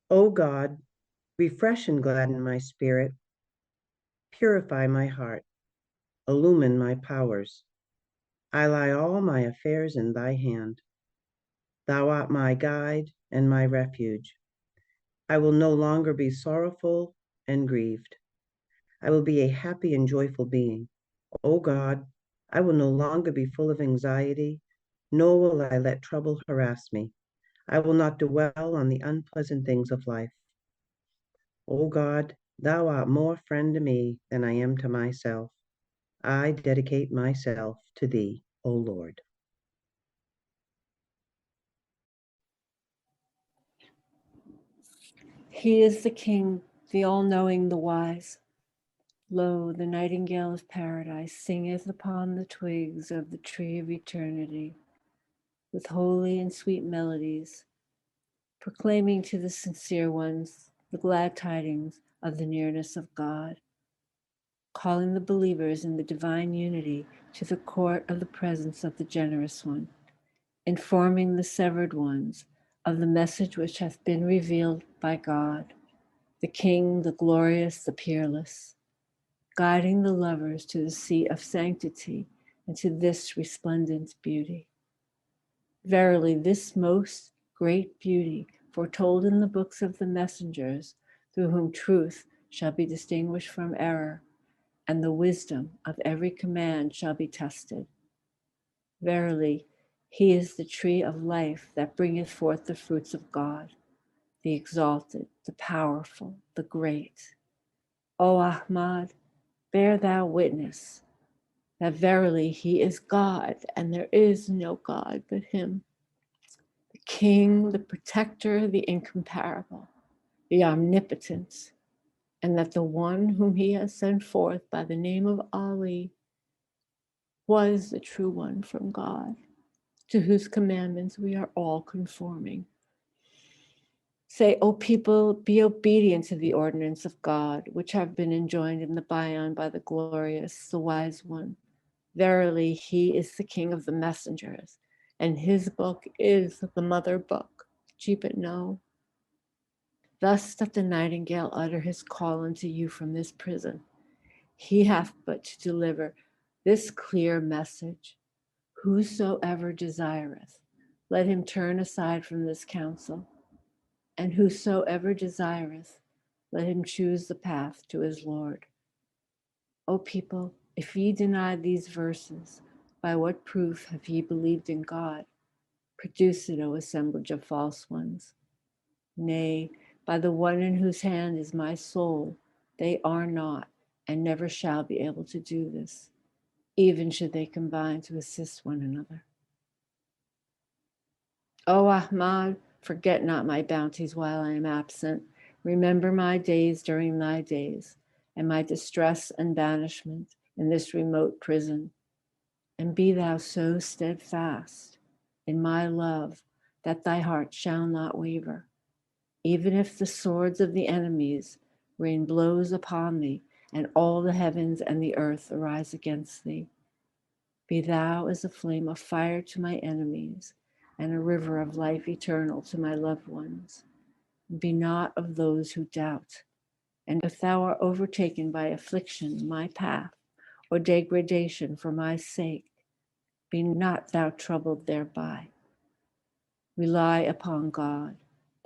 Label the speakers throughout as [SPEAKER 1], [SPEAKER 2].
[SPEAKER 1] O God, refresh and gladden my spirit, purify my heart, illumine my powers. I lie all my affairs in thy hand. Thou art my guide and my refuge. I will no longer be sorrowful and grieved. I will be a happy and joyful being. O God, I will no longer be full of anxiety, nor will I let trouble harass me. I will not dwell on the unpleasant things of life. O God, thou art more friend to me than I am to myself. I dedicate myself to thee, O Lord.
[SPEAKER 2] He is the King, the all-knowing, the wise. Lo, the nightingale of paradise singeth upon the twigs of the tree of eternity with holy and sweet melodies, proclaiming to the sincere ones the glad tidings of the nearness of God, calling the believers in the divine unity to the court of the presence of the generous one, informing the severed ones of the message which hath been revealed by God, the King, the glorious, the peerless, guiding the lovers to the seat of sanctity and to this resplendent beauty. Verily, this most great beauty, foretold in the books of the messengers, through whom truth shall be distinguished from error, and the wisdom of every command shall be tested. Verily, he is the tree of life that bringeth forth the fruits of God, the exalted, the powerful, the great. O Ahmad, bear thou witness that verily he is God, and there is no God but him, the King, the protector, the incomparable, the omnipotent, and that the one whom he has sent forth by the name of Ali was the true one from God, to whose commandments we are all conforming. Say, O people, be obedient to the ordinance of God, which have been enjoined in the Bayan by the glorious, the wise one. Verily, he is the King of the messengers, and his book is the mother book. Keep it know. Thus doth the nightingale utter his call unto you from this prison. He hath but to deliver this clear message. Whosoever desireth, let him turn aside from this counsel. And whosoever desireth, let him choose the path to his Lord. O people, if ye deny these verses, by what proof have ye believed in God? Produce it, O assemblage of false ones. Nay, by the one in whose hand is my soul, they are not and never shall be able to do this, even should they combine to assist one another. O Ahmad, forget not my bounties while I am absent. Remember my days during thy days, and my distress and banishment in this remote prison. And be thou so steadfast in my love that thy heart shall not waver, even if the swords of the enemies rain blows upon thee, and all the heavens and the earth arise against thee. Be thou as a flame of fire to my enemies, and a river of life eternal to my loved ones. Be not of those who doubt. And if thou art overtaken by affliction, my path, or degradation for my sake, be not thou troubled thereby. Rely upon God,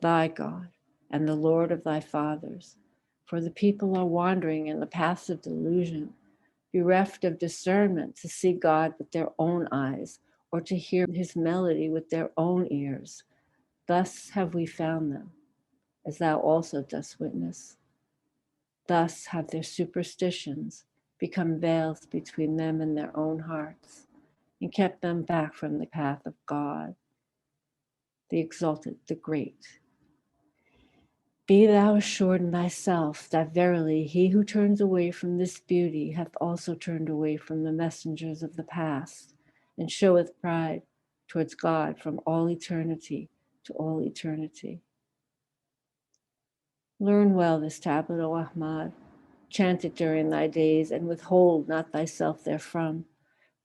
[SPEAKER 2] thy God, and the Lord of thy fathers, for the people are wandering in the paths of delusion, bereft of discernment to see God with their own eyes, or to hear his melody with their own ears. Thus have we found them, as thou also dost witness. Thus have their superstitions become veils between them and their own hearts, and kept them back from the path of God, the exalted, the great. Be thou assured in thyself that verily he who turns away from this beauty hath also turned away from the messengers of the past, and showeth pride towards God from all eternity to all eternity. Learn well this tablet, O Ahmad. Chant it during thy days, and withhold not thyself therefrom.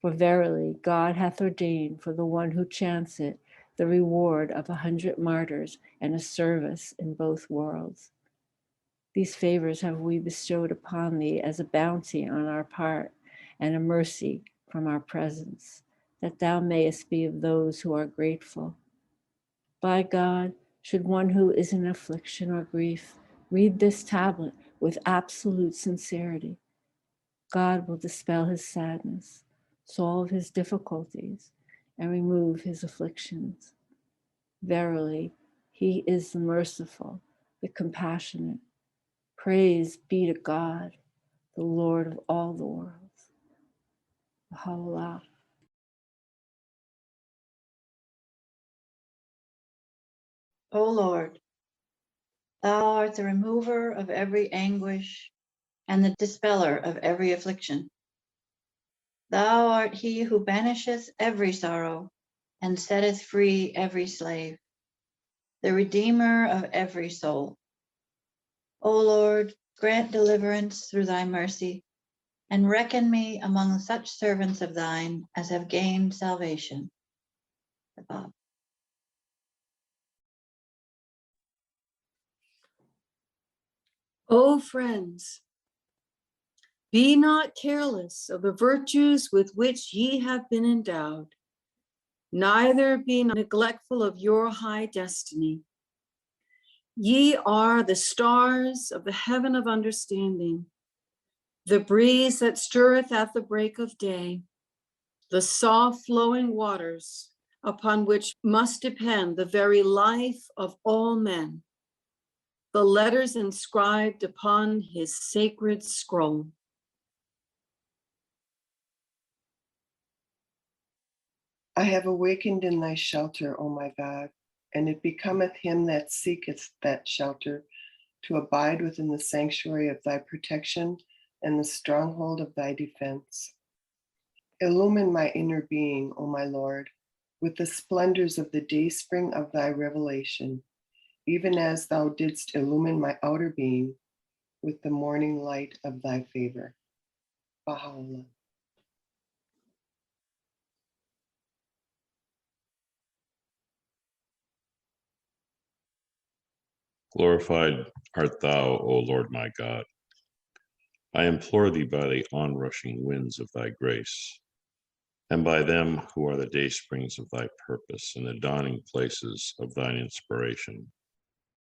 [SPEAKER 2] For verily God hath ordained for the one who chants it the reward of 100 martyrs and a service in both worlds. These favors have we bestowed upon thee as a bounty on our part and a mercy from our presence, that thou mayest be of those who are grateful. By God, should one who is in affliction or grief read this tablet with absolute sincerity, God will dispel his sadness, solve his difficulties, and remove his afflictions. Verily, he is the merciful, the compassionate. Praise be to God, the Lord of all the worlds. Bahá'u'lláh.
[SPEAKER 3] O Lord, thou art the remover of every anguish and the dispeller of every affliction. Thou art he who banisheth every sorrow and setteth free every slave, the Redeemer of every soul. O Lord, grant deliverance through thy mercy, and reckon me among such servants of thine as have gained salvation. Above.
[SPEAKER 4] O friends, be not careless of the virtues with which ye have been endowed, neither be neglectful of your high destiny. Ye are the stars of the heaven of understanding, the breeze that stirreth at the break of day, the soft flowing waters upon which must depend the very life of all men, the letters inscribed upon his sacred scroll.
[SPEAKER 5] I have awakened in thy shelter, O my God, and it becometh him that seeketh that shelter to abide within the sanctuary of thy protection and the stronghold of thy defense. Illumine my inner being, O my Lord, with the splendors of the dayspring of thy revelation, even as thou didst illumine my outer being with the morning light of thy favor. Bahá'u'lláh.
[SPEAKER 6] Glorified art thou, O Lord my God. I implore thee by the onrushing winds of thy grace, and by them who are the daysprings of thy purpose and the dawning places of thine inspiration.